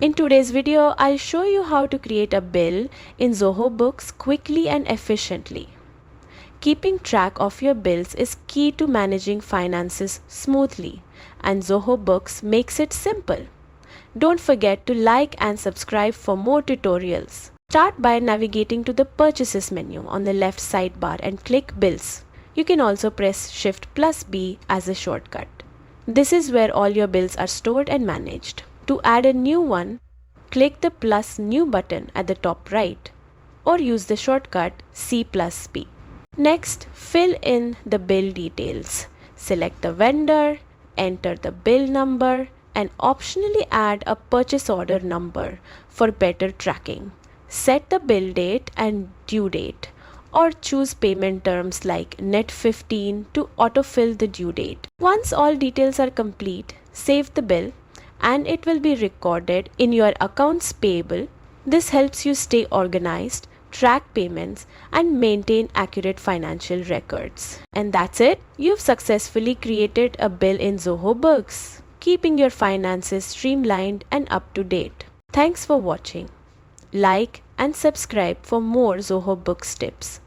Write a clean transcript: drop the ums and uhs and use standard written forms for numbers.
In today's video, I'll show you how to create a bill in Zoho Books quickly and efficiently. Keeping track of your bills is key to managing finances smoothly, and Zoho Books makes it simple. Don't forget to like and subscribe for more tutorials. Start by navigating to the Purchases menu on the left sidebar and click Bills. You can also press Shift+B as a shortcut. This is where all your bills are stored and managed. To add a new one, click the plus new button at the top right or use the shortcut C+B. Next, fill in the bill details. Select the vendor, enter the bill number, and optionally add a purchase order number for better tracking. Set the bill date and due date, or choose payment terms like net 15 to autofill the due date. Once all details are complete, save the bill and it will be recorded in your accounts payable. This helps you stay organized, track payments, and maintain accurate financial records. And that's it. You've successfully created a bill in Zoho Books, keeping your finances streamlined and up to date. Thanks for watching. Like and subscribe for more Zoho Books tips.